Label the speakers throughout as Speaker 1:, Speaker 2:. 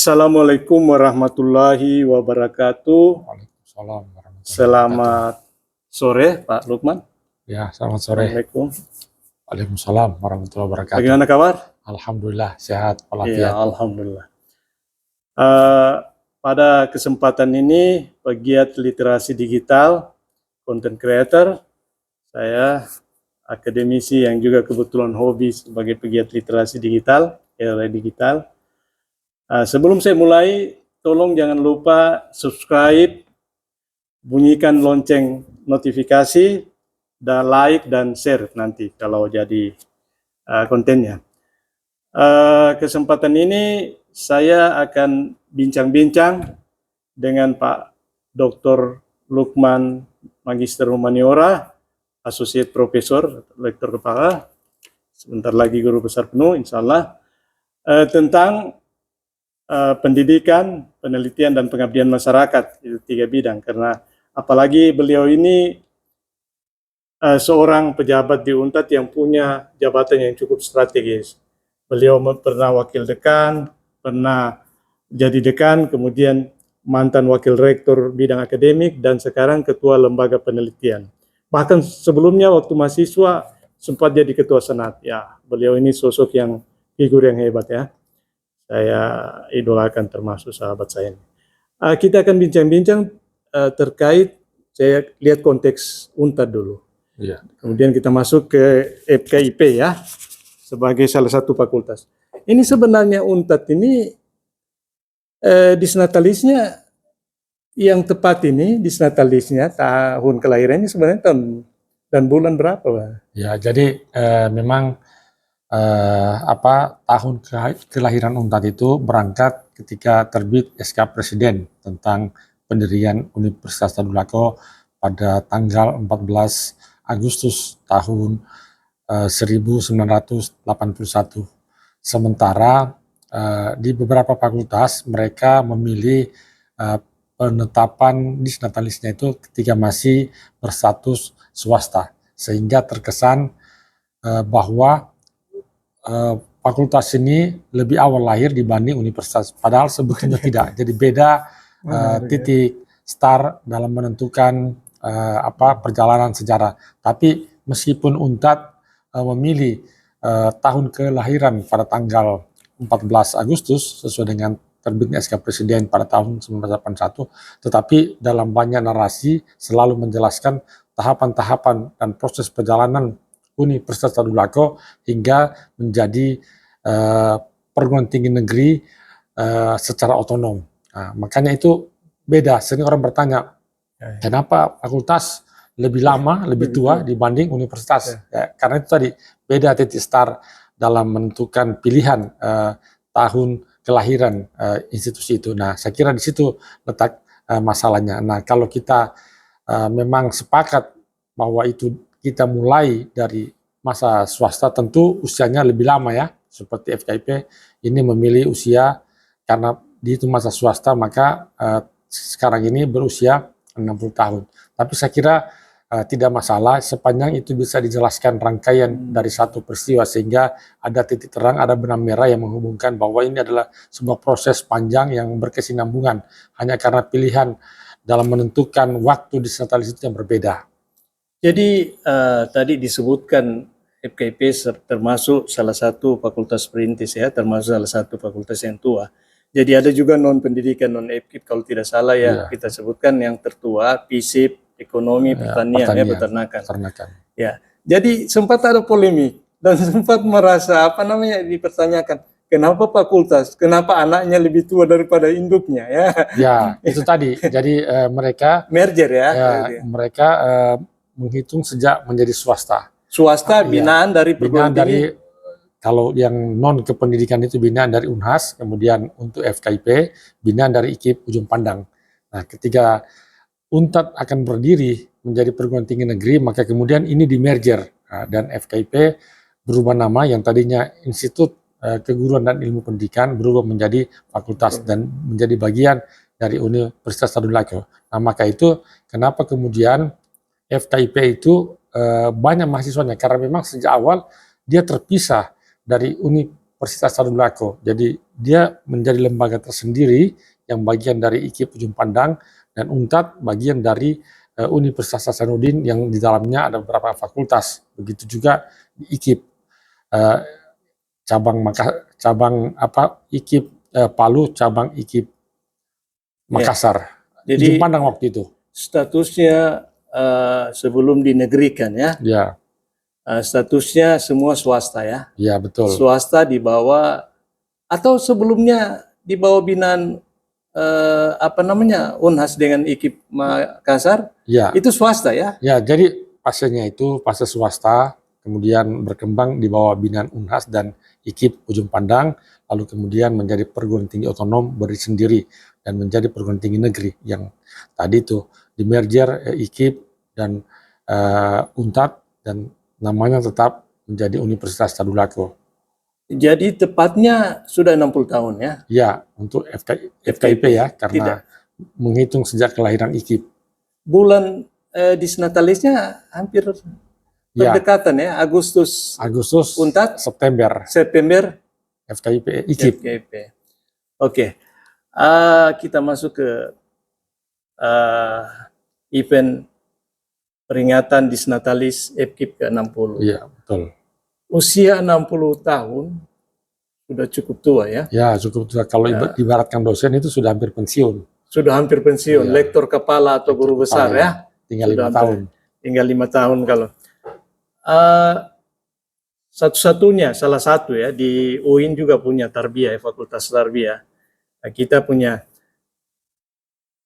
Speaker 1: Assalamualaikum warahmatullahi wabarakatuh.
Speaker 2: Waalaikumsalam warahmatullahi wabarakatuh.
Speaker 1: Selamat sore, Pak Lukman.
Speaker 2: Ya, selamat sore.
Speaker 1: Assalamualaikum.
Speaker 2: Waalaikumsalam warahmatullahi wabarakatuh.
Speaker 1: Bagaimana kabar?
Speaker 2: Alhamdulillah, sehat
Speaker 1: Ya,
Speaker 2: walafiat.
Speaker 1: alhamdulillah. Pada kesempatan ini, pegiat literasi digital, content creator, saya akademisi yang juga kebetulan hobi sebagai pegiat literasi digital, era digital. Sebelum saya mulai, tolong jangan lupa subscribe, bunyikan lonceng notifikasi, dan like dan share nanti kalau jadi kontennya. Kesempatan ini saya akan bincang-bincang dengan Pak Dr. Lukman Magister Humaniora, Associate Professor, Lektor Kepala, sebentar lagi Guru Besar penuh insya Allah, tentang pendidikan, penelitian, dan pengabdian masyarakat, itu 3 bidang, karena apalagi beliau ini seorang pejabat di UNTAD yang punya jabatan yang cukup strategis. Beliau pernah wakil dekan, pernah jadi dekan, kemudian mantan wakil rektor bidang akademik, dan sekarang ketua lembaga penelitian. Bahkan sebelumnya waktu mahasiswa sempat jadi ketua senat. Ya, beliau ini sosok yang figur yang hebat ya. Saya idolakan, termasuk sahabat saya. Kita akan bincang-bincang terkait, saya lihat konteks UNTAD dulu.
Speaker 2: Ya.
Speaker 1: Kemudian kita masuk ke FKIP ya, sebagai salah satu fakultas. Ini sebenarnya UNTAD ini disnatalisnya yang tepat ini, disnatalisnya tahun kelahirannya sebenarnya tahun dan bulan berapa, Pak?
Speaker 2: Ya, jadi memang tahun kelahiran UNTAD itu berangkat ketika terbit SK Presiden tentang pendirian Universitas Tadulako pada tanggal 14 Agustus tahun 1981. Sementara di beberapa fakultas mereka memilih penetapan disnatalisnya itu ketika masih berstatus swasta, sehingga terkesan bahwa fakultas ini lebih awal lahir dibanding universitas, padahal sebetulnya tidak. Jadi beda titik start dalam menentukan perjalanan sejarah. Tapi meskipun UNTAD memilih tahun kelahiran pada tanggal 14 Agustus sesuai dengan terbitnya SK Presiden pada tahun 1981, tetapi dalam banyak narasi selalu menjelaskan tahapan-tahapan dan proses perjalanan Universitas Tadulako hingga menjadi perguruan tinggi negeri secara otonom. Nah, makanya itu beda. Sering orang bertanya, kenapa fakultas lebih lama, lebih tua dibanding universitas? Ya, karena itu tadi beda titik start dalam menentukan pilihan tahun kelahiran institusi itu. Nah, saya kira di situ letak masalahnya. Nah, kalau kita memang sepakat bahwa itu kita mulai dari masa swasta, tentu usianya lebih lama ya, seperti FKIP ini memilih usia karena di itu masa swasta, maka sekarang ini berusia 60 tahun. Tapi saya kira tidak masalah sepanjang itu bisa dijelaskan rangkaian dari satu peristiwa sehingga ada titik terang, ada benang merah yang menghubungkan bahwa ini adalah sebuah proses panjang yang berkesinambungan hanya karena pilihan dalam menentukan waktu disnatalis itu yang berbeda.
Speaker 1: Jadi tadi disebutkan FKIP termasuk salah satu fakultas perintis ya, termasuk salah satu fakultas yang tua. Jadi ada juga non pendidikan, non FKIP kalau tidak salah ya, kita sebutkan yang tertua, FISIP, ekonomi, pertanian, peternakan. Ya, jadi sempat ada polemik dan sempat merasa dipertanyakan, kenapa fakultas, kenapa anaknya lebih tua daripada induknya ya?
Speaker 2: Ya, itu tadi. Jadi mereka
Speaker 1: merger ya.
Speaker 2: Mereka menghitung sejak menjadi swasta.
Speaker 1: Swasta binaan dari perguruan tinggi.
Speaker 2: Kalau yang non kependidikan itu binaan dari Unhas, kemudian untuk FKIP binaan dari IKIP Ujung Pandang. Nah, ketika UNTAD akan berdiri menjadi perguruan tinggi negeri, maka kemudian ini di merger dan FKIP berubah nama yang tadinya Institut Keguruan dan Ilmu Pendidikan berubah menjadi fakultas dan menjadi bagian dari Universitas Tadulako. Nah, maka itu kenapa kemudian FKIP itu banyak mahasiswanya, karena memang sejak awal dia terpisah dari Universitas Tadulako. Jadi dia menjadi lembaga tersendiri yang bagian dari IKIP Ujung Pandang, dan UNTAD bagian dari Universitas Hasanuddin yang di dalamnya ada beberapa fakultas. Begitu juga di IKIP eh, cabang IKIP Palu, cabang IKIP Makassar.
Speaker 1: Jadi
Speaker 2: Ujung Pandang waktu itu.
Speaker 1: statusnya sebelum dinegerikan ya, statusnya semua swasta ya.
Speaker 2: Ya betul.
Speaker 1: Swasta di bawah atau sebelumnya di bawah binaan Unhas dengan IKIP Makassar,
Speaker 2: Ya.
Speaker 1: itu swasta ya?
Speaker 2: Ya, jadi fasenya itu fase swasta, kemudian berkembang di bawah binaan Unhas dan IKIP Ujung Pandang, lalu kemudian menjadi perguruan tinggi otonom berdiri sendiri dan menjadi perguruan tinggi negeri yang tadi itu di merger IKIP dan UNTAD, dan namanya tetap menjadi Universitas Tadulako.
Speaker 1: Jadi tepatnya sudah 60 tahun ya?
Speaker 2: Ya, untuk FKIP ya, karena menghitung sejak kelahiran IKIP.
Speaker 1: Bulan disnatalisnya hampir berdekatan ya, Agustus UNTAD,
Speaker 2: September FKIP IKIP.
Speaker 1: Oke. Kita masuk ke event peringatan Disnatalis FKIP ke-60.
Speaker 2: Iya, betul.
Speaker 1: Usia 60 tahun sudah cukup tua ya?
Speaker 2: Ya, cukup tua. Kalau ibaratkan dosen itu sudah hampir pensiun.
Speaker 1: Sudah hampir pensiun, lektor kepala atau guru besar ya?
Speaker 2: Tinggal 5 tahun.
Speaker 1: Tinggal 5 tahun kalau. Satu-satunya, salah satu ya, di UIN juga punya tarbiyah, fakultas tarbiyah. Nah, kita punya,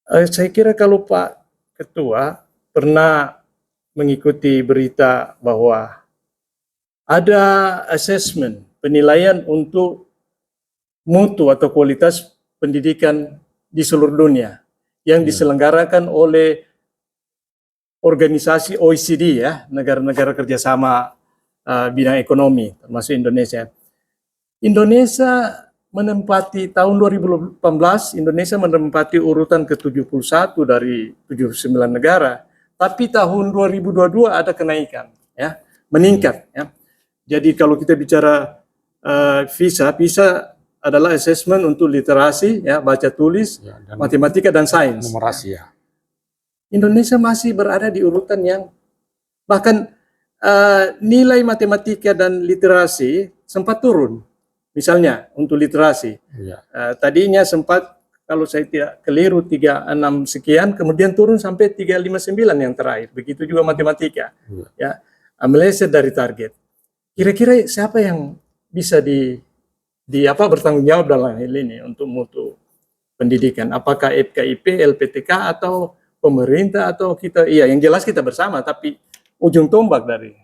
Speaker 1: saya kira kalau Pak Ketua pernah mengikuti berita bahwa ada assessment, penilaian untuk mutu atau kualitas pendidikan di seluruh dunia yang diselenggarakan oleh organisasi OECD ya, negara-negara kerjasama bidang ekonomi, termasuk Indonesia. Indonesia menempati tahun 2018, Indonesia menempati urutan ke-71 dari 79 negara, tapi tahun 2022 ada kenaikan, ya, meningkat. Ya. Jadi kalau kita bicara PISA adalah assessment untuk literasi, ya, baca tulis, dan matematika dan sains.
Speaker 2: Numerasi ya.
Speaker 1: Indonesia masih berada di urutan yang bahkan nilai matematika dan literasi sempat turun. Misalnya untuk literasi, tadinya sempat, kalau saya tidak keliru, 36 sekian, kemudian turun sampai 359 yang terakhir. Begitu juga matematika, ya, meleset dari target. Kira-kira siapa yang bisa bertanggung jawab dalam hal ini untuk mutu pendidikan? Apakah FKIP, LPTK, atau pemerintah, atau kita? Iya, yang jelas kita bersama, tapi ujung tombak dari.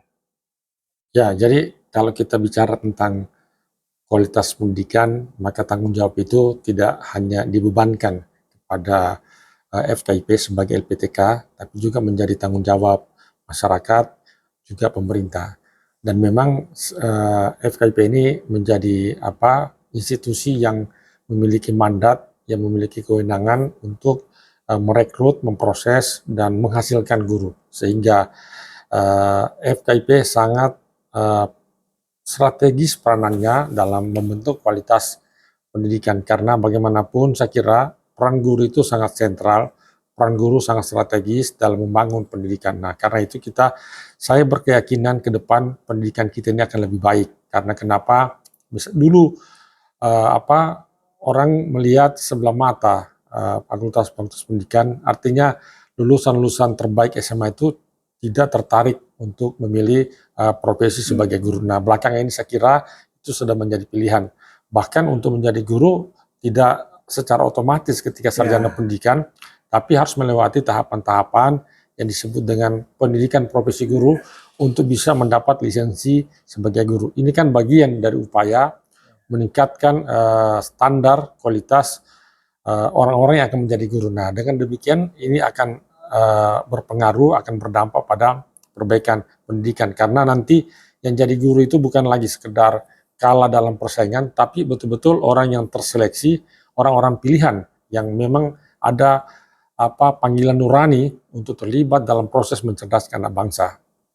Speaker 2: Ya, jadi kalau kita bicara tentang kualitas pendidikan, maka tanggung jawab itu tidak hanya dibebankan kepada FKIP sebagai LPTK, tapi juga menjadi tanggung jawab masyarakat, juga pemerintah. Dan memang FKIP ini menjadi institusi yang memiliki mandat, yang memiliki kewenangan untuk merekrut, memproses, dan menghasilkan guru. Sehingga FKIP sangat strategis peranannya dalam membentuk kualitas pendidikan, karena bagaimanapun saya kira peran guru itu sangat sentral, peran guru sangat strategis dalam membangun pendidikan. Nah, karena itu saya berkeyakinan ke depan pendidikan kita ini akan lebih baik. Karena kenapa? Dulu orang melihat sebelah mata fakultas-fakultas pendidikan, artinya lulusan-lulusan terbaik SMA itu tidak tertarik untuk memilih profesi sebagai guru. Nah, belakangan ini saya kira itu sudah menjadi pilihan. Bahkan untuk menjadi guru tidak secara otomatis ketika sarjana pendidikan, tapi harus melewati tahapan-tahapan yang disebut dengan pendidikan profesi guru untuk bisa mendapat lisensi sebagai guru. Ini kan bagian dari upaya meningkatkan standar kualitas orang-orang yang akan menjadi guru. Nah, dengan demikian ini akan berpengaruh, akan berdampak pada perbaikan pendidikan, karena nanti yang jadi guru itu bukan lagi sekedar kalah dalam persaingan, tapi betul-betul orang yang terseleksi, orang-orang pilihan yang memang ada panggilan nurani untuk terlibat dalam proses mencerdaskan anak bangsa.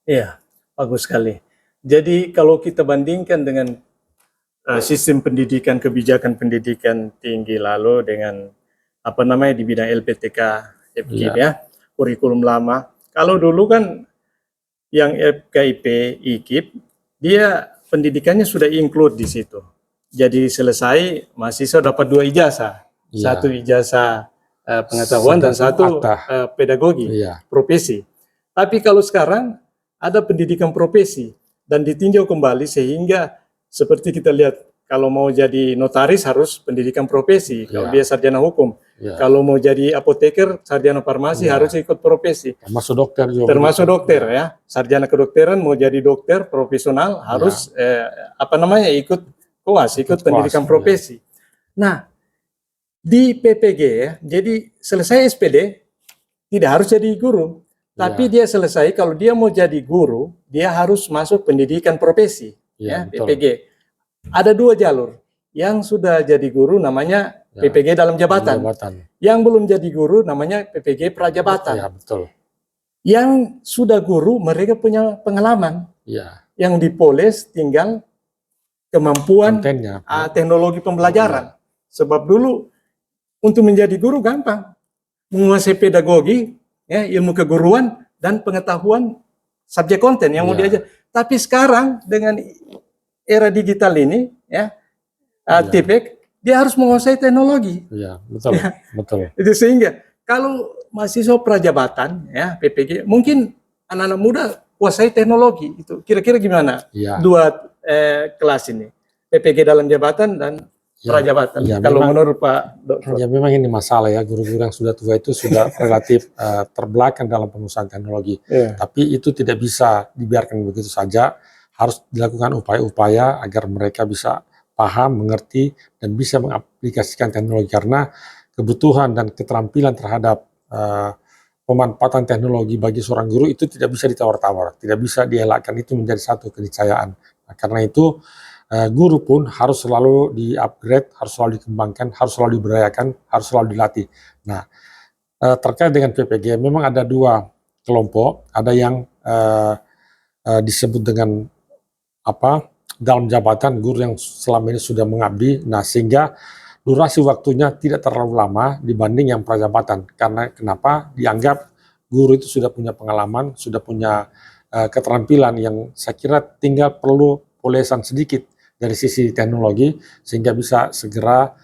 Speaker 1: Iya, bagus sekali. Jadi kalau kita bandingkan dengan sistem pendidikan, kebijakan pendidikan tinggi lalu dengan di bidang LPTK, FKIP ya, kurikulum lama. Kalau dulu kan yang FKIP, IKIP, dia pendidikannya sudah include di situ. Jadi selesai mahasiswa dapat 2 ijazah, satu ijazah pengetahuan dan satu pedagogi, profesi. Tapi kalau sekarang ada pendidikan profesi dan ditinjau kembali sehingga seperti kita lihat kalau mau jadi notaris harus pendidikan profesi, kalau dia sarjana hukum. Kalau mau jadi apoteker, sarjana farmasi harus ikut profesi.
Speaker 2: Termasuk dokter juga.
Speaker 1: Termasuk dokter ya, sarjana kedokteran mau jadi dokter profesional harus ikut KOAS, ikut pendidikan profesi. Nah, di PPG ya, jadi selesai SPD tidak harus jadi guru, tapi dia selesai kalau dia mau jadi guru, dia harus masuk pendidikan profesi ya, PPG. Ada 2 jalur. Yang sudah jadi guru namanya PPG dalam jabatan. Yang belum jadi guru namanya PPG prajabatan. Yang sudah guru mereka punya pengalaman. Yang dipoles tinggal kemampuan teknologi pembelajaran. Sebab dulu untuk menjadi guru gampang. Menguasai pedagogi, ya, ilmu keguruan dan pengetahuan subjek konten yang mau diajar. Tapi sekarang dengan era digital ini, ya, TIPEK, dia harus menguasai teknologi. Betul. Itu sehingga kalau mahasiswa prajabatan, ya, PPG, mungkin anak-anak muda kuasai teknologi. Itu kira-kira gimana? 2 kelas ini, PPG dalam jabatan dan prajabatan. Kalau menurut Pak Dokter.
Speaker 2: Ya memang ini masalah ya, guru-guru yang sudah tua itu sudah relatif terbelakang dalam penguasaan teknologi. Tapi itu tidak bisa dibiarkan begitu saja. Harus dilakukan upaya-upaya agar mereka bisa paham, mengerti, dan bisa mengaplikasikan teknologi. Karena kebutuhan dan keterampilan terhadap pemanfaatan teknologi bagi seorang guru itu tidak bisa ditawar-tawar, tidak bisa dielakkan, itu menjadi satu keniscayaan. Nah, karena itu guru pun harus selalu di-upgrade, harus selalu dikembangkan, harus selalu diberdayakan, harus selalu dilatih. Nah, terkait dengan PPG, memang ada 2 kelompok, ada yang disebut dengan dalam jabatan guru yang selama ini sudah mengabdi, nah sehingga durasi waktunya tidak terlalu lama dibanding yang prajabatan. Karena kenapa? Dianggap guru itu sudah punya pengalaman, sudah punya keterampilan yang saya kira tinggal perlu polesan sedikit dari sisi teknologi sehingga bisa segera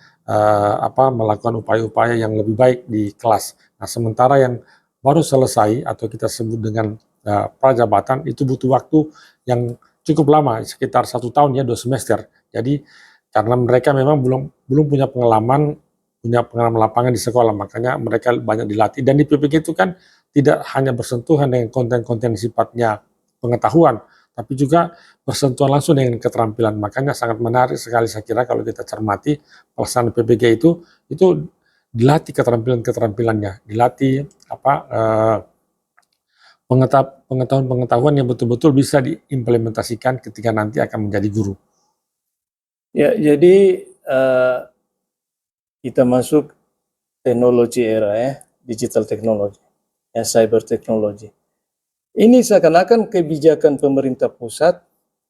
Speaker 2: melakukan upaya-upaya yang lebih baik di kelas. Nah, sementara yang baru selesai atau kita sebut dengan prajabatan itu butuh waktu yang cukup lama, sekitar 1 tahun ya, 2 semester. Jadi karena mereka memang belum punya pengalaman lapangan di sekolah, makanya mereka banyak dilatih. Dan di PPG itu kan tidak hanya bersentuhan dengan konten-konten sifatnya pengetahuan, tapi juga bersentuhan langsung dengan keterampilan. Makanya sangat menarik sekali saya kira kalau kita cermati pelaksanaan PPG itu dilatih keterampilannya, dilatih pengetahuan yang betul-betul bisa diimplementasikan ketika nanti akan menjadi guru.
Speaker 1: Ya, jadi kita masuk teknologi era ya, digital teknologi, ya, cyber teknologi. Ini seakan-akan kebijakan pemerintah pusat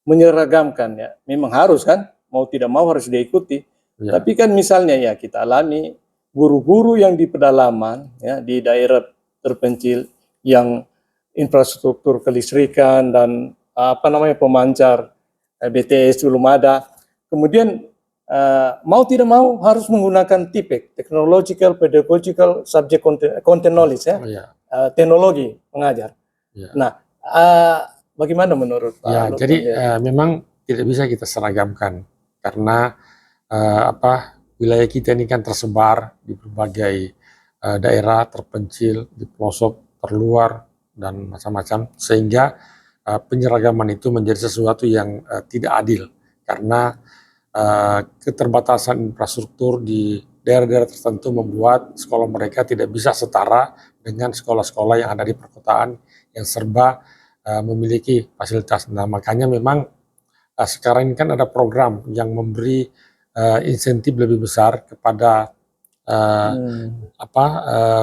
Speaker 1: menyeragamkan ya, memang harus kan, mau tidak mau harus diikuti. Tapi kan misalnya ya kita alami guru-guru yang di pedalaman ya, di daerah terpencil yang infrastruktur kelistrikan dan pemancar BTS belum ada. Kemudian mau tidak mau harus menggunakan TIPEK, Technological Pedagogical Subject Content Knowledge ya, teknologi pengajar. Nah, bagaimana menurut Pak?
Speaker 2: Jadi memang tidak bisa kita seragamkan karena wilayah kita ini kan tersebar di berbagai daerah terpencil, di pelosok terluar dan macam-macam, sehingga penyeragaman itu menjadi sesuatu yang tidak adil karena keterbatasan infrastruktur di daerah-daerah tertentu membuat sekolah mereka tidak bisa setara dengan sekolah-sekolah yang ada di perkotaan yang serba memiliki fasilitas. Nah, makanya memang sekarang ini kan ada program yang memberi insentif lebih besar kepada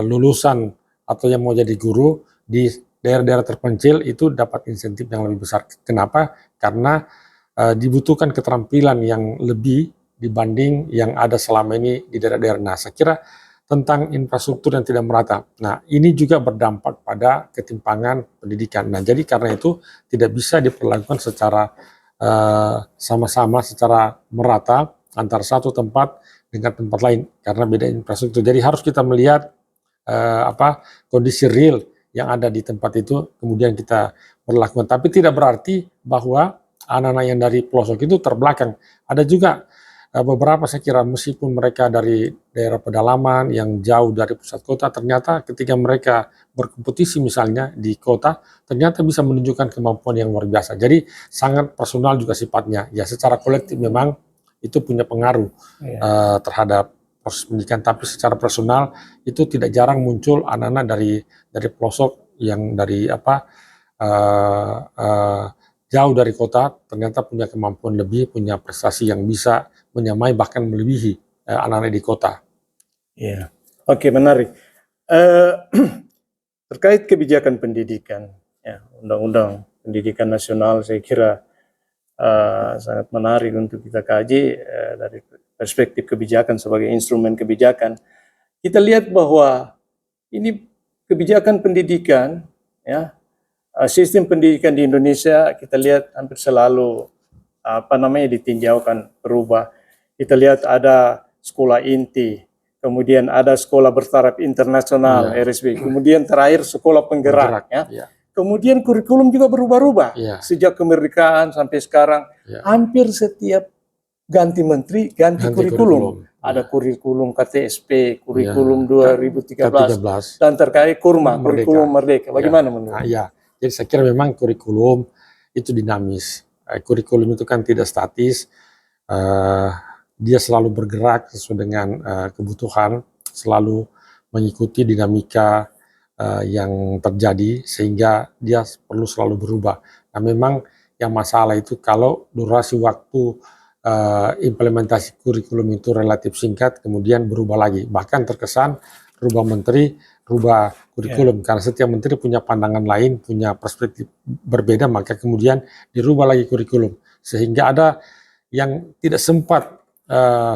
Speaker 2: lulusan atau yang mau jadi guru di daerah-daerah terpencil itu dapat insentif yang lebih besar. Kenapa? Karena dibutuhkan keterampilan yang lebih dibanding yang ada selama ini di daerah-daerah. Nah, saya kira tentang infrastruktur yang tidak merata. Nah, ini juga berdampak pada ketimpangan pendidikan. Nah, jadi karena itu tidak bisa diperlakukan secara sama-sama, secara merata antara satu tempat dengan tempat lain karena beda infrastruktur. Jadi harus kita melihat kondisi real yang ada di tempat itu, kemudian kita berlakukan. Tapi tidak berarti bahwa anak-anak yang dari pelosok itu terbelakang. Ada juga beberapa saya kira meskipun mereka dari daerah pedalaman yang jauh dari pusat kota, ternyata ketika mereka berkompetisi misalnya di kota, ternyata bisa menunjukkan kemampuan yang luar biasa. Jadi sangat personal juga sifatnya. Ya secara kolektif memang itu punya pengaruh terhadap proses pendidikan, tapi secara personal itu tidak jarang muncul anak-anak dari pelosok yang dari jauh dari kota, ternyata punya kemampuan lebih, punya prestasi yang bisa menyamai bahkan melebihi anak-anak di kota.
Speaker 1: Iya, oke, menarik. Terkait kebijakan pendidikan, ya, Undang-Undang Pendidikan Nasional saya kira sangat menarik untuk kita kaji dari perspektif kebijakan sebagai instrumen kebijakan. Kita lihat bahwa ini kebijakan pendidikan, ya, sistem pendidikan di Indonesia kita lihat hampir selalu ditinjaukan berubah. Kita lihat ada sekolah inti, kemudian ada sekolah bertaraf internasional, RSB, kemudian terakhir sekolah penggerak. Ya. Kemudian kurikulum juga berubah-ubah sejak kemerdekaan sampai sekarang. Hampir setiap ganti menteri, ganti kurikulum. Ada kurikulum KTSP, kurikulum 2013, dan terkait kurikulum Merdeka. Bagaimana menurut?
Speaker 2: Jadi saya kira memang kurikulum itu dinamis. Kurikulum itu kan tidak statis. Dia selalu bergerak sesuai dengan kebutuhan, selalu mengikuti dinamika yang terjadi, sehingga dia perlu selalu berubah. Nah memang yang masalah itu kalau durasi waktu implementasi kurikulum itu relatif singkat, kemudian berubah lagi. Bahkan terkesan rubah menteri, rubah kurikulum, karena setiap menteri punya pandangan lain, punya perspektif berbeda, maka kemudian dirubah lagi kurikulum. Sehingga ada yang tidak sempat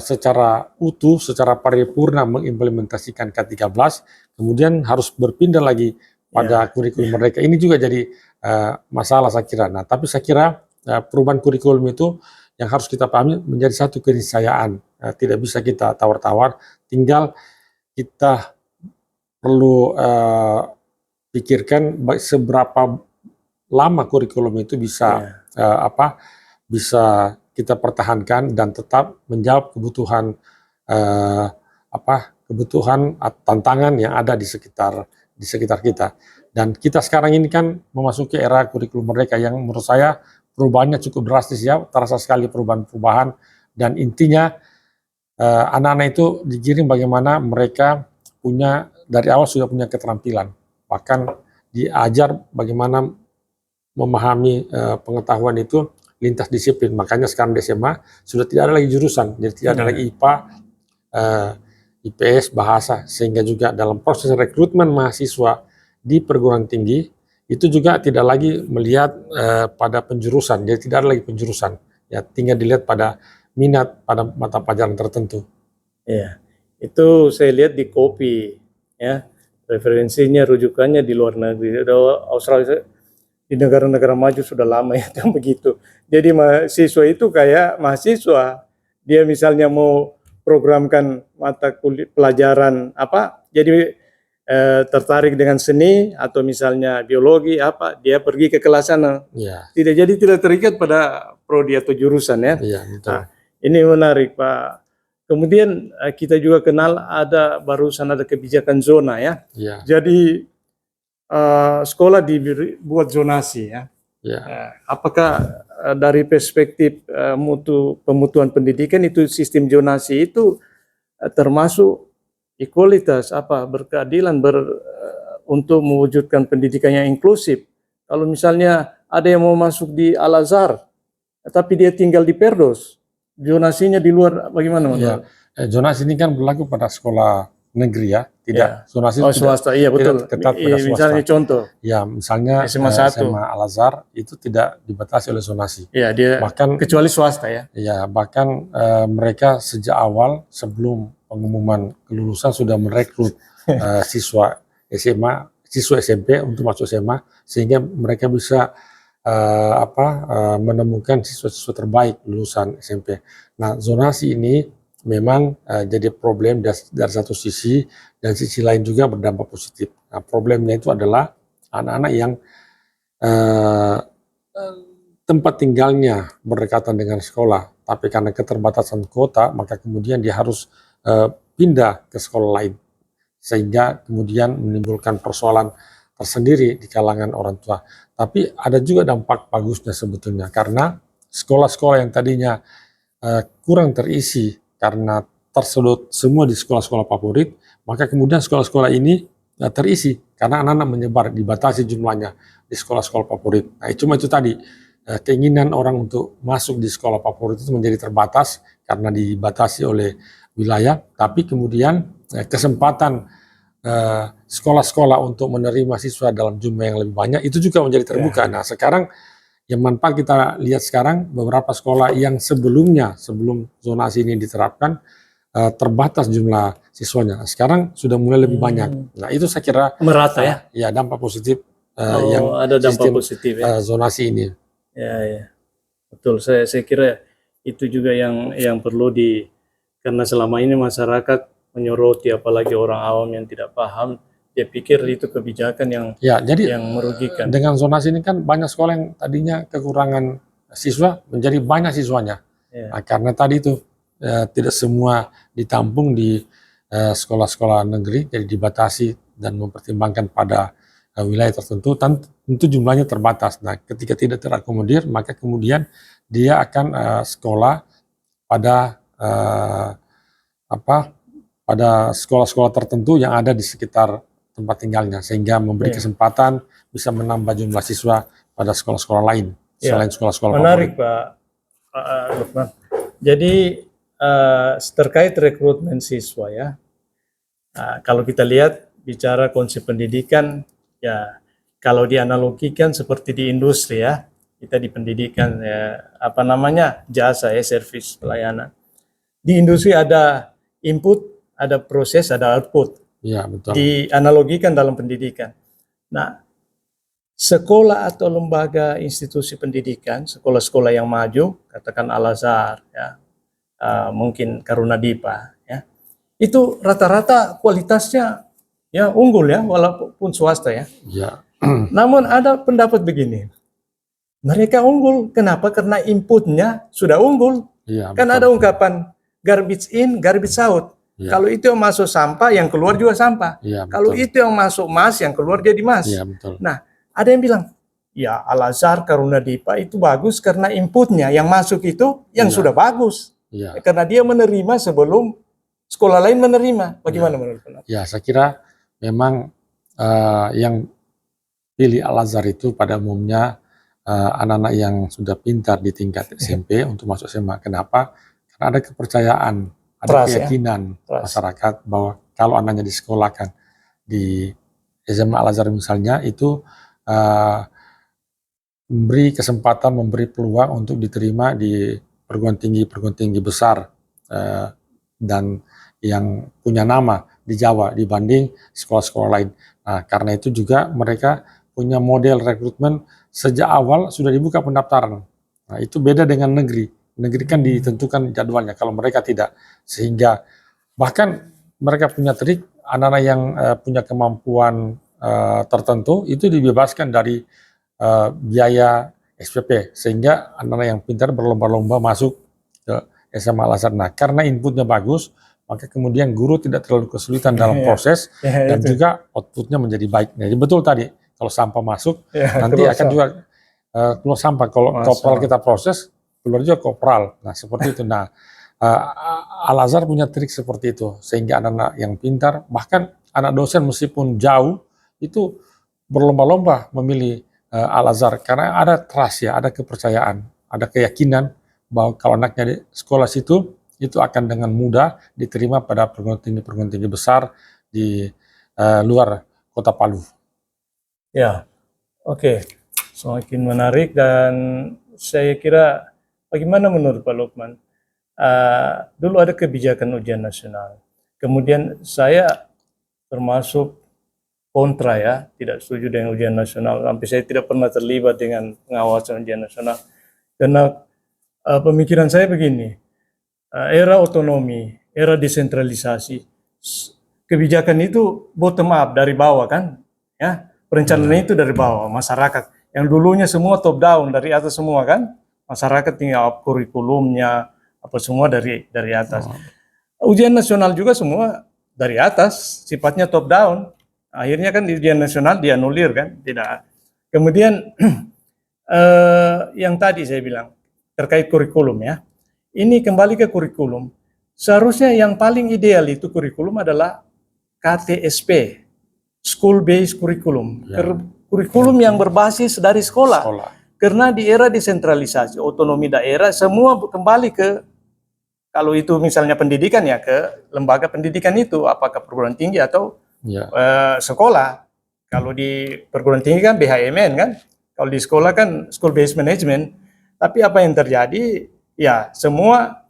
Speaker 2: secara utuh, secara paripurna mengimplementasikan K13, kemudian harus berpindah lagi pada kurikulum Merdeka. Ini juga jadi masalah saya kira. Nah, tapi saya kira perubahan kurikulum itu yang harus kita pahami menjadi satu keniscayaan. Tidak bisa kita tawar-tawar, tinggal kita perlu pikirkan seberapa lama kurikulum itu bisa bisa kita pertahankan dan tetap menjawab kebutuhan tantangan yang ada di sekitar kita. Dan kita sekarang ini kan memasuki era kurikulum Merdeka yang menurut saya perubahannya cukup drastis, ya, terasa sekali perubahan-perubahan, dan intinya anak-anak itu digiring bagaimana mereka dari awal sudah punya keterampilan, bahkan diajar bagaimana memahami pengetahuan itu lintas disiplin. Makanya sekarang di SMA sudah tidak ada lagi jurusan, jadi tidak ada lagi IPA, IPS, bahasa, sehingga juga dalam proses rekrutmen mahasiswa di perguruan tinggi itu juga tidak lagi melihat pada penjurusan, jadi tidak ada lagi penjurusan, ya, tinggal dilihat pada minat pada mata pelajaran tertentu.
Speaker 1: Ya, itu saya lihat di KOPI, ya, referensinya, rujukannya di luar negeri. Australia, di negara-negara maju sudah lama ya kan begitu. Jadi mahasiswa itu kayak mahasiswa, dia misalnya mau programkan mata kuliah pelajaran jadi tertarik dengan seni atau misalnya biologi dia pergi ke kelas sana. Tidak terikat pada prodi atau jurusan, ya. Nah, ini menarik, Pak. Kemudian kita juga kenal barusan ada kebijakan zona, ya. Jadi sekolah dibuat zonasi, ya. Apakah dari perspektif pemutuan pendidikan itu sistem zonasi itu termasuk ekualitas, berkeadilan untuk mewujudkan pendidikan yang inklusif? Kalau misalnya ada yang mau masuk di Al-Azhar tapi dia tinggal di Perdos, zonasinya di luar, bagaimana?
Speaker 2: Zonasi ini kan berlaku pada sekolah negeri ya, tidak zonasi
Speaker 1: Oh,
Speaker 2: tidak,
Speaker 1: swasta, iya betul.
Speaker 2: ketat pada swasta.
Speaker 1: Misalnya contoh,
Speaker 2: Ya, misalnya
Speaker 1: SMA 1.
Speaker 2: SMA Al-Azhar itu tidak dibatasi oleh zonasi.
Speaker 1: Ya, dia
Speaker 2: Bahkan
Speaker 1: kecuali swasta ya.
Speaker 2: ya, bahkan mereka sejak awal sebelum pengumuman kelulusan sudah merekrut siswa SMA, siswa SMP untuk masuk SMA sehingga mereka bisa menemukan siswa-siswa terbaik lulusan SMP. Nah, zonasi ini memang jadi problem dari satu sisi dan sisi lain juga berdampak positif. Nah, problemnya itu adalah anak-anak yang eh, tempat tinggalnya berdekatan dengan sekolah, tapi karena keterbatasan kuota, maka kemudian dia harus pindah ke sekolah lain, sehingga kemudian menimbulkan persoalan tersendiri di kalangan orang tua. Tapi ada juga dampak bagusnya sebetulnya, karena sekolah-sekolah yang tadinya kurang terisi karena tersedot semua di sekolah-sekolah favorit, maka kemudian sekolah-sekolah ini terisi karena anak-anak menyebar, dibatasi jumlahnya di sekolah-sekolah favorit. Nah, cuma itu tadi, keinginan orang untuk masuk di sekolah favorit itu menjadi terbatas karena dibatasi oleh wilayah, tapi kemudian kesempatan sekolah-sekolah untuk menerima siswa dalam jumlah yang lebih banyak itu juga menjadi terbuka. Nah, sekarang yang manfaat kita lihat sekarang beberapa sekolah yang sebelumnya sebelum zonasi ini diterapkan terbatas jumlah siswanya, sekarang sudah mulai lebih banyak. Nah, itu saya kira
Speaker 1: Merata ya.
Speaker 2: ya dampak positif
Speaker 1: Oh, ada dampak positif ya.
Speaker 2: zonasi ini.
Speaker 1: Ya. Betul. Saya kira itu juga yang perlu karena selama ini masyarakat menyoroti, apalagi orang awam yang tidak paham, dia pikir itu kebijakan yang
Speaker 2: jadi
Speaker 1: merugikan.
Speaker 2: Dengan zonasi ini kan banyak sekolah yang tadinya kekurangan siswa menjadi banyak siswanya. Nah, karena tadi itu tidak semua ditampung di sekolah-sekolah negeri, jadi dibatasi dan mempertimbangkan pada wilayah tertentu, tentu jumlahnya terbatas. Nah, ketika tidak terakomodir, maka kemudian dia akan sekolah pada pada sekolah-sekolah tertentu yang ada di sekitar tempat tinggalnya, sehingga memberi kesempatan bisa menambah jumlah siswa pada sekolah-sekolah lain selain sekolah-sekolah
Speaker 1: menarik
Speaker 2: favorit.
Speaker 1: Pak Lukman. Jadi terkait rekrutmen siswa ya, kalau kita lihat bicara konsep pendidikan ya, kalau dianalogikan seperti di industri ya, kita di pendidikan ya, jasa ya, servis pelayanan. Di industri ada input, ada proses, ada output.
Speaker 2: Ya, betul.
Speaker 1: Dianalogikan dalam pendidikan. Nah, sekolah atau lembaga institusi pendidikan, sekolah-sekolah yang maju, katakan Al-Azhar, ya, mungkin Karunadipa, ya, itu rata-rata kualitasnya ya unggul ya, walaupun swasta ya. Namun ada pendapat begini, mereka unggul, kenapa? Karena inputnya sudah unggul. Kan betul. Ada ungkapan garbage in, garbage out. Kalau itu yang masuk sampah, yang keluar juga sampah. Kalau itu yang masuk emas, yang keluar jadi emas. Nah, ada yang bilang, ya Al-Azhar, Karunadipa itu bagus karena inputnya yang masuk itu yang sudah bagus. Karena dia menerima sebelum sekolah lain menerima. Bagaimana menurut Anda?
Speaker 2: Ya, saya kira memang yang pilih Al-Azhar itu pada umumnya anak-anak yang sudah pintar di tingkat SMP untuk masuk SMA. Kenapa? Karena ada kepercayaan, ada keyakinan masyarakat bahwa kalau anaknya disekolahkan di SMA Al-Azhar misalnya, itu memberi kesempatan, memberi peluang untuk diterima di perguruan tinggi besar dan yang punya nama di Jawa dibanding sekolah-sekolah lain. Nah, karena itu juga mereka punya model rekrutmen sejak awal sudah dibuka pendaftaran. Nah, itu beda dengan negeri. Negeri kan ditentukan jadwalnya, kalau mereka tidak. Sehingga bahkan mereka punya trik, anak-anak yang punya kemampuan tertentu itu dibebaskan dari biaya SPP, sehingga anak-anak yang pintar berlomba-lomba masuk ke SMA Al-Azhar. Nah, karena inputnya bagus, maka kemudian guru tidak terlalu kesulitan dalam proses dan juga outputnya menjadi baik. Jadi betul tadi, kalau sampah masuk, nanti akan juga keluar sampah. Kalau kopral kita proses, keluar juga kopral. Nah, seperti itu. Nah, Al-Azhar punya trik seperti itu, sehingga anak-anak yang pintar, bahkan anak dosen meskipun jauh, itu berlomba-lomba memilih Al-Azhar, karena ada trust ya, ada kepercayaan, ada keyakinan bahwa kalau anaknya di sekolah situ itu akan dengan mudah diterima pada perguruan tinggi besar di luar kota Palu.
Speaker 1: Ya, oke. Semakin menarik dan saya kira bagaimana menurut Pak Lukman? Dulu ada kebijakan ujian nasional. Kemudian saya termasuk kontra ya, tidak setuju dengan ujian nasional. Sampai saya tidak pernah terlibat dengan pengawasan ujian nasional. Karena pemikiran saya begini, era otonomi, era desentralisasi, kebijakan itu bottom up dari bawah kan, ya perencanaan itu dari bawah masyarakat. Yang dulunya semua top down dari atas semua kan, masyarakat tinggal kurikulumnya apa semua dari atas. Ujian nasional juga semua dari atas, sifatnya top down. Akhirnya kan di ujian nasional dianulir kan, tidak. Kemudian yang tadi saya bilang terkait kurikulum ya. Ini kembali ke kurikulum. Seharusnya yang paling ideal itu kurikulum adalah KTSP, School Based Curriculum. Kurikulum yang berbasis dari sekolah. Karena di era desentralisasi, otonomi daerah, semua kembali ke, kalau itu misalnya pendidikan ya, ke lembaga pendidikan itu, apakah perguruan tinggi atau sekolah. Kalau di perguruan tinggi kan BHMN kan, kalau di sekolah kan School Based Management. Tapi apa yang terjadi? Ya, semua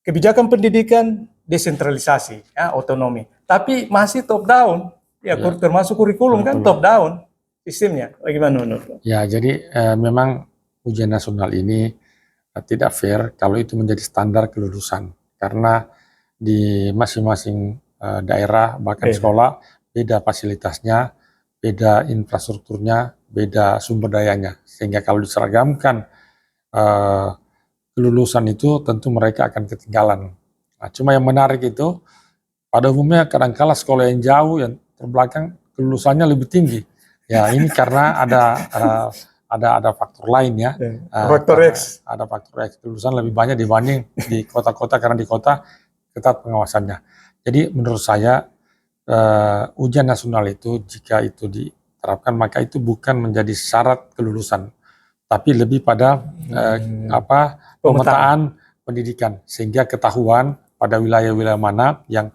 Speaker 1: kebijakan pendidikan desentralisasi, ya, otonomi. Tapi masih top down, ya, termasuk kurikulum kan top down sistemnya. Bagaimana menurut?
Speaker 2: Ya, jadi memang ujian nasional ini tidak fair kalau itu menjadi standar kelulusan, karena di masing-masing daerah bahkan sekolah beda fasilitasnya, beda infrastrukturnya, beda sumber dayanya, sehingga kalau diseragamkan kelulusan itu tentu mereka akan ketinggalan. Nah, cuma yang menarik itu pada umumnya kadangkala sekolah yang jauh yang terbelakang kelulusannya lebih tinggi. Ya, ini karena ada faktor lain ya.
Speaker 1: Faktor X.
Speaker 2: Ada faktor X, kelulusan lebih banyak dibanding di kota-kota, karena di kota ketat pengawasannya. Jadi menurut saya ujian nasional itu jika itu diterapkan maka itu bukan menjadi syarat kelulusan, tapi lebih pada pemetaan pendidikan, sehingga ketahuan pada wilayah-wilayah mana yang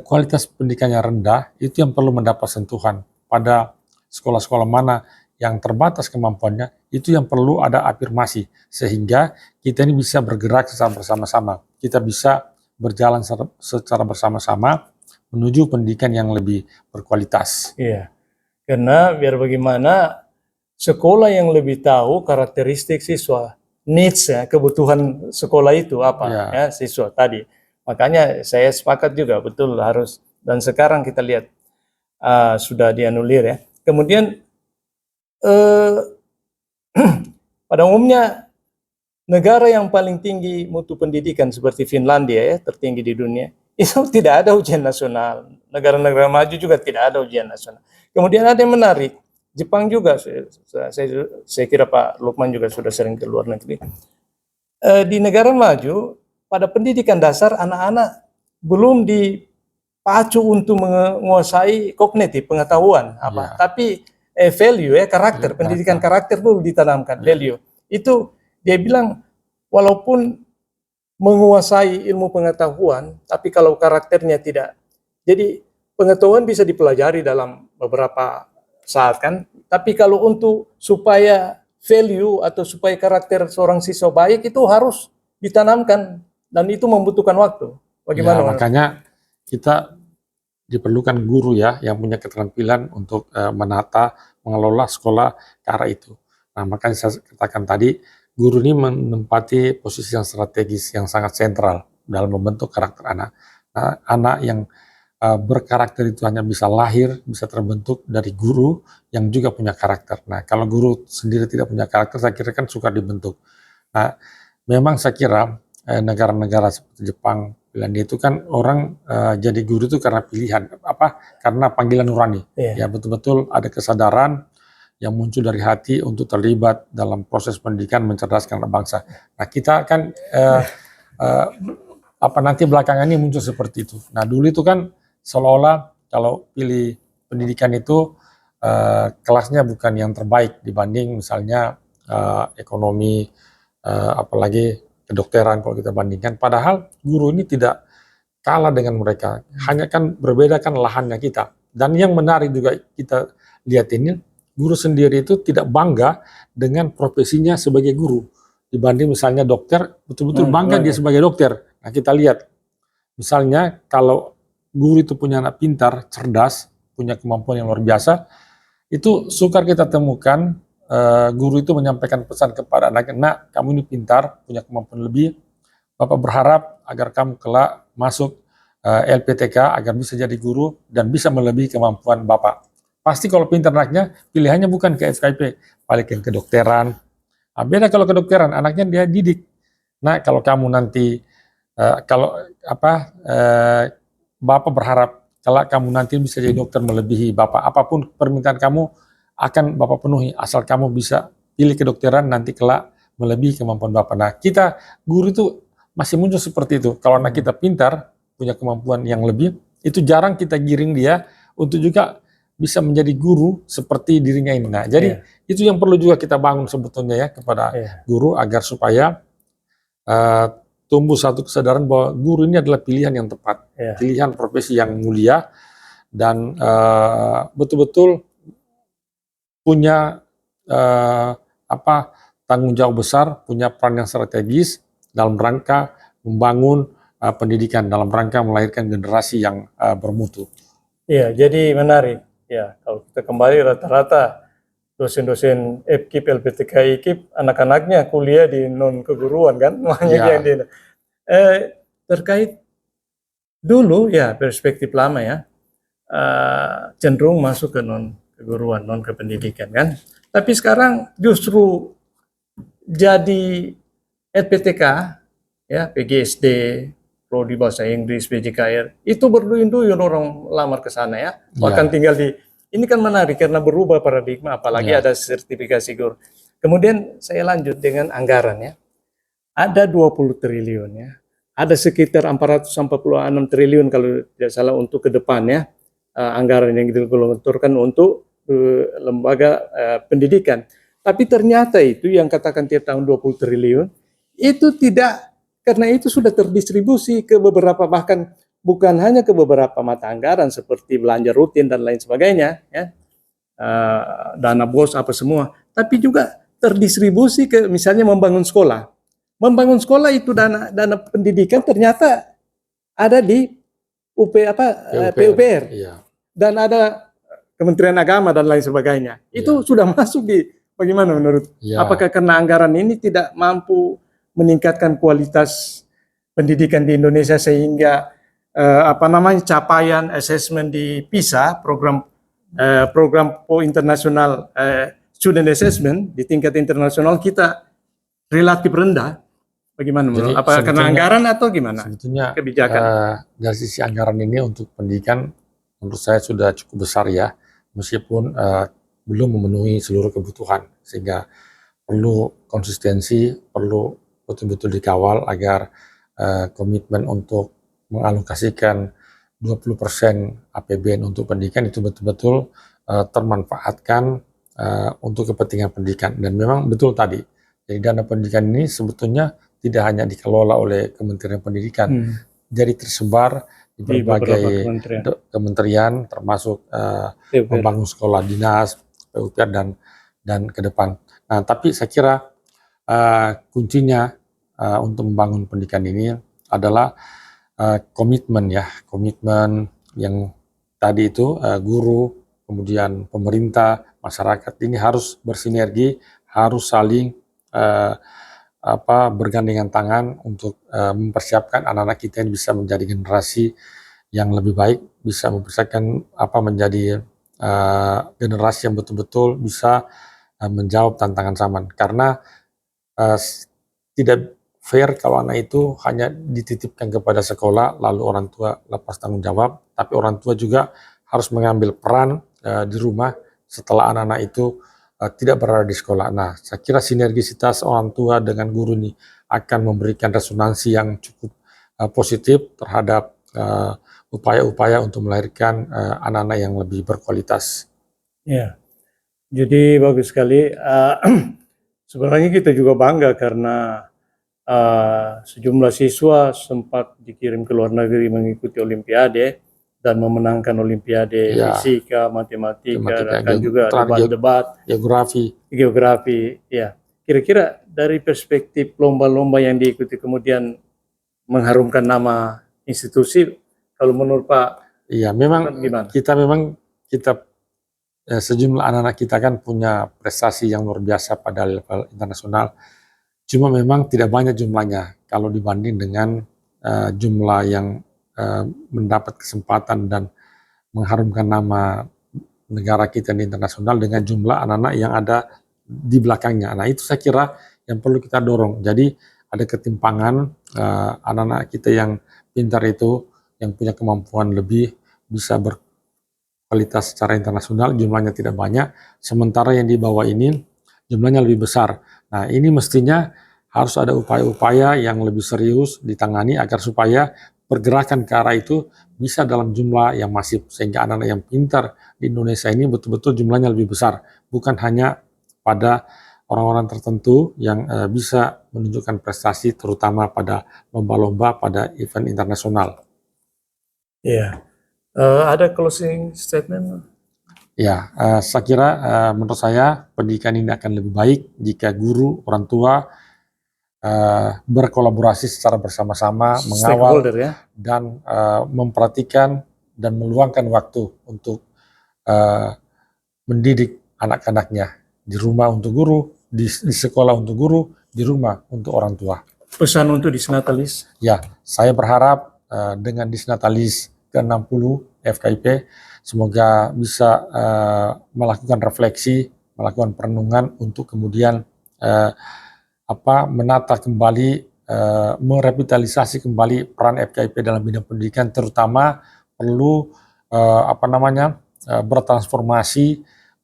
Speaker 2: kualitas pendidikannya rendah, itu yang perlu mendapat sentuhan. Pada sekolah-sekolah mana yang terbatas kemampuannya, itu yang perlu ada afirmasi, sehingga kita ini bisa bergerak secara bersama-sama. Kita bisa berjalan secara bersama-sama menuju pendidikan yang lebih berkualitas.
Speaker 1: Iya, karena biar bagaimana sekolah yang lebih tahu karakteristik siswa, needs ya, kebutuhan sekolah itu apa ya siswa tadi. Makanya saya sepakat juga betul harus, dan sekarang kita lihat sudah dianulir ya. Kemudian pada umumnya negara yang paling tinggi mutu pendidikan seperti Finlandia ya, tertinggi di dunia, itu tidak ada ujian nasional. Negara-negara maju juga tidak ada ujian nasional. Kemudian ada yang menarik, Jepang juga, saya kira Pak Lukman juga sudah sering ke luar negeri. Di negara maju, pada pendidikan dasar anak-anak belum dipacu untuk menguasai kognitif, pengetahuan apa, tapi value ya, karakter, pendidikan karakter dulu ditanamkan, value. Itu dia bilang walaupun menguasai ilmu pengetahuan, tapi kalau karakternya tidak, jadi pengetahuan bisa dipelajari dalam beberapa saat kan, tapi kalau untuk supaya value atau supaya karakter seorang siswa baik itu harus ditanamkan, dan itu membutuhkan waktu. Bagaimana?
Speaker 2: Ya, makanya kita diperlukan guru ya yang punya keterampilan untuk menata, mengelola sekolah ke arah itu. Nah, makanya saya katakan tadi, guru ini menempati posisi yang strategis, yang sangat sentral dalam membentuk karakter anak. Nah, anak yang berkarakter itu hanya bisa lahir, bisa terbentuk dari guru yang juga punya karakter. Nah, kalau guru sendiri tidak punya karakter, saya kira kan suka dibentuk. Nah, memang saya kira negara-negara seperti Jepang, Belanda itu kan orang jadi guru itu karena pilihan, karena panggilan nurani. Ya, betul-betul ada kesadaran yang muncul dari hati untuk terlibat dalam proses pendidikan mencerdaskan anak bangsa. Nah, kita kan nanti belakangan ini muncul seperti itu. Nah, dulu itu kan seolah-olah kalau pilih pendidikan itu kelasnya bukan yang terbaik dibanding misalnya ekonomi, apalagi kedokteran kalau kita bandingkan. Padahal guru ini tidak kalah dengan mereka, hanya kan berbeda kan lahannya kita. Dan yang menarik juga kita lihat ini, guru sendiri itu tidak bangga dengan profesinya sebagai guru. Dibanding misalnya dokter, betul-betul bangga dia sebagai dokter. Nah kita lihat, misalnya kalau guru itu punya anak pintar, cerdas, punya kemampuan yang luar biasa, itu sukar kita temukan guru itu menyampaikan pesan kepada anaknya, nak kamu ini pintar, punya kemampuan lebih, Bapak berharap agar kamu kelak masuk LPTK agar bisa jadi guru dan bisa melebihi kemampuan Bapak. Pasti kalau pintar anaknya, pilihannya bukan ke FKIP, balik ke kedokteran. Nah, beda kalau kedokteran, anaknya dia didik. Nah, kalau kamu nanti, Bapak berharap kalau kamu nanti bisa jadi dokter melebihi Bapak, apapun permintaan kamu akan Bapak penuhi, asal kamu bisa pilih kedokteran nanti kelak melebihi kemampuan Bapak. Nah, kita guru itu masih muncul seperti itu. Kalau anak kita pintar, punya kemampuan yang lebih, itu jarang kita giring dia untuk juga bisa menjadi guru seperti dirinya ini. Nah, jadi itu yang perlu juga kita bangun sebetulnya ya kepada guru agar supaya tumbuh satu kesadaran bahwa guru ini adalah pilihan yang tepat, pilihan profesi yang mulia dan betul-betul punya tanggung jawab besar, punya peran yang strategis dalam rangka membangun pendidikan, dalam rangka melahirkan generasi yang bermutu.
Speaker 1: Iya, jadi menarik. Ya, kalau kita kembali rata-rata dosen-dosen FKIP, LPTK, IKIP, anak-anaknya kuliah di non keguruan kan, makanya yang terkait dulu ya perspektif lama ya, cenderung masuk ke non keguruan, non kependidikan kan. Tapi sekarang justru jadi LPTK, ya PGSD, prodi bahasa Inggris, PJKR, itu berduyun-duyun orang lamar ke sana ya. Bahkan tinggal di, ini kan menarik karena berubah paradigma, apalagi ada sertifikasi guru. Kemudian saya lanjut dengan anggaran ya. Ada 20 triliun ya. Ada sekitar 446 triliun kalau tidak salah untuk ke depan ya. Anggaran yang digelontorkan untuk lembaga pendidikan. Tapi ternyata itu yang katakan tiap tahun 20 triliun, itu tidak, karena itu sudah terdistribusi ke beberapa, bahkan bukan hanya ke beberapa mata anggaran seperti belanja rutin dan lain sebagainya, ya, dana BOS apa semua, tapi juga terdistribusi ke misalnya membangun sekolah. Membangun sekolah itu dana pendidikan ternyata ada di PUPR. Dan ada Kementerian Agama dan lain sebagainya. Itu sudah masuk di, bagaimana menurut? Apakah karena anggaran ini tidak mampu meningkatkan kualitas pendidikan di Indonesia sehingga capaian asesmen di PISA, program internasional student assessment di tingkat internasional kita relatif rendah? Bagaimana menurut? Apakah karena anggaran atau gimana?
Speaker 2: Sebetulnya
Speaker 1: kebijakan
Speaker 2: dari sisi anggaran ini untuk pendidikan menurut saya sudah cukup besar ya, meskipun belum memenuhi seluruh kebutuhan, sehingga perlu konsistensi, perlu betul-betul dikawal agar komitmen untuk mengalokasikan 20% APBN untuk pendidikan itu betul-betul termanfaatkan untuk kepentingan pendidikan. Dan memang betul tadi, jadi dana pendidikan ini sebetulnya tidak hanya dikelola oleh Kementerian Pendidikan, jadi tersebar di berbagai kementerian termasuk membangun sekolah dinas, PUPR dan ke depan. Nah, tapi saya kira kuncinya untuk membangun pendidikan ini adalah komitmen yang tadi itu guru, kemudian pemerintah, masyarakat ini harus bersinergi, harus saling bergandengan tangan untuk mempersiapkan anak-anak kita yang bisa menjadi generasi yang lebih baik, bisa mempersiapkan menjadi generasi yang betul-betul bisa menjawab tantangan zaman. Karena tidak fair kalau anak itu hanya dititipkan kepada sekolah lalu orang tua lepas tanggung jawab, tapi orang tua juga harus mengambil peran di rumah setelah anak-anak itu tidak berada di sekolah. Nah, saya kira sinergisitas orang tua dengan guru ini akan memberikan resonansi yang cukup positif terhadap upaya-upaya untuk melahirkan anak-anak yang lebih berkualitas.
Speaker 1: Ya, jadi bagus sekali. Sebenarnya kita juga bangga karena sejumlah siswa sempat dikirim ke luar negeri mengikuti Olimpiade dan memenangkan Olimpiade
Speaker 2: Ya.
Speaker 1: fisika, matematika,
Speaker 2: Matematika,
Speaker 1: dan juga debat-debat, geografi. Ya, kira-kira dari perspektif lomba-lomba yang diikuti kemudian mengharumkan nama institusi, kalau menurut Pak,
Speaker 2: iya memang
Speaker 1: gimana?
Speaker 2: kita sejumlah anak-anak kita kan punya prestasi yang luar biasa pada level internasional. Cuma memang tidak banyak jumlahnya kalau dibanding dengan jumlah yang mendapat kesempatan dan mengharumkan nama negara kita di internasional dengan jumlah anak-anak yang ada di belakangnya. Nah itu saya kira yang perlu kita dorong. Jadi ada ketimpangan anak-anak kita yang pintar itu, yang punya kemampuan lebih, bisa berkualitas secara internasional, jumlahnya tidak banyak. Sementara yang di bawah ini jumlahnya lebih besar. Nah ini mestinya harus ada upaya-upaya yang lebih serius ditangani agar supaya pergerakan ke arah itu bisa dalam jumlah yang masif, sehingga anak-anak yang pintar di Indonesia ini betul-betul jumlahnya lebih besar, bukan hanya pada orang-orang tertentu yang bisa menunjukkan prestasi terutama pada lomba-lomba pada event internasional.
Speaker 1: Iya. Ada closing statement?
Speaker 2: Ya, saya kira menurut saya pendidikan ini akan lebih baik jika guru, orang tua berkolaborasi secara bersama-sama, mengawal
Speaker 1: ya?
Speaker 2: dan memperhatikan dan meluangkan waktu untuk mendidik anak-anaknya di rumah untuk guru, di sekolah untuk guru, di rumah untuk orang tua.
Speaker 1: Pesan untuk Disnatalis?
Speaker 2: Ya, saya berharap dengan Disnatalis ke-60 FKIP semoga bisa melakukan refleksi, melakukan perenungan untuk kemudian menata kembali, merevitalisasi kembali peran FKIP dalam bidang pendidikan, terutama perlu bertransformasi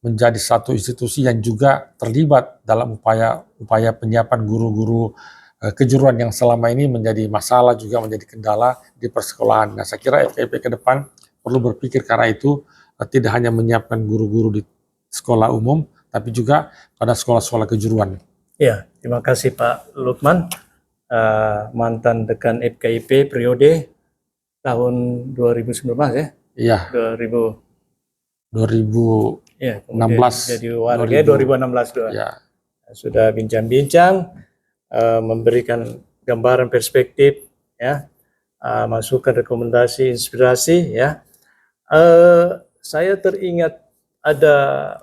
Speaker 2: menjadi satu institusi yang juga terlibat dalam upaya penyiapan guru-guru kejuruan yang selama ini menjadi masalah, juga menjadi kendala di persekolahan. Nah, saya kira FKIP ke depan perlu berpikir ke arah itu, tidak hanya menyiapkan guru-guru di sekolah umum, tapi juga pada sekolah-sekolah kejuruan.
Speaker 1: Ya, terima kasih Pak Lukman, mantan dekan FKIP periode tahun 2019 ya?
Speaker 2: Iya. 2016.
Speaker 1: Ya, jadi warga 2016
Speaker 2: ya.
Speaker 1: Sudah bincang-bincang, memberikan gambaran perspektif, ya, masukan, rekomendasi, inspirasi, ya. Saya teringat ada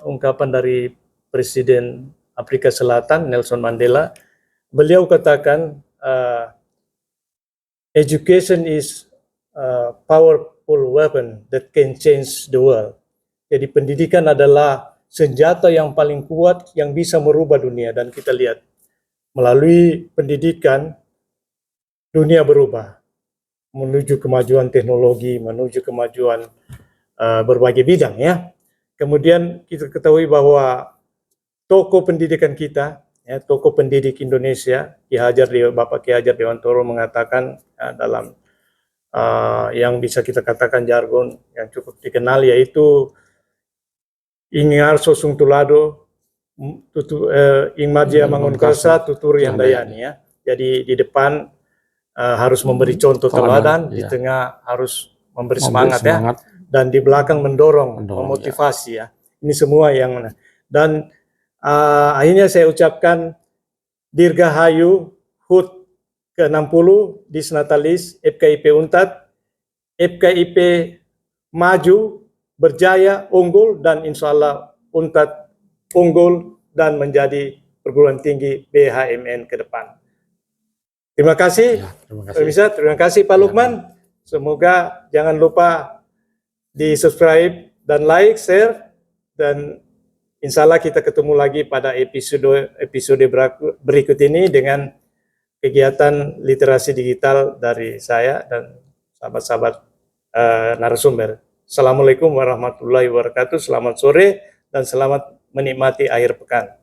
Speaker 1: ungkapan dari Presiden Afrika Selatan Nelson Mandela. Beliau katakan education is a powerful weapon that can change the world. Jadi pendidikan adalah senjata yang paling kuat yang bisa merubah dunia, dan kita lihat melalui pendidikan dunia berubah menuju kemajuan teknologi, menuju kemajuan berbagai bidang, ya. Kemudian kita ketahui bahwa tokoh pendidikan kita, ya, tokoh pendidik Indonesia, Bapak Ki Hajar Dewantoro mengatakan dalam yang bisa kita katakan jargon yang cukup dikenal, yaitu Ingar Sosung Tulado, Ing Marjia Mangun Kasa, Tutur yang Dayani, ya. Jadi di depan harus memberi contoh teladan, di tengah harus memberi semangat, ya, dan di belakang mendorong, memotivasi, ya. Ini semua yang dan akhirnya saya ucapkan Dirgahayu HUT ke-60 Disnatalis FKIP Untat, FKIP maju, berjaya, unggul, dan insya Allah Untat unggul dan menjadi perguruan tinggi BHMN ke depan. Terima kasih, terima kasih Pak Lukman. Semoga jangan lupa di subscribe dan like, share, dan insya Allah kita ketemu lagi pada episode berikut ini dengan kegiatan literasi digital dari saya dan sahabat-sahabat narasumber. Assalamualaikum warahmatullahi wabarakatuh. Selamat sore dan selamat menikmati akhir pekan.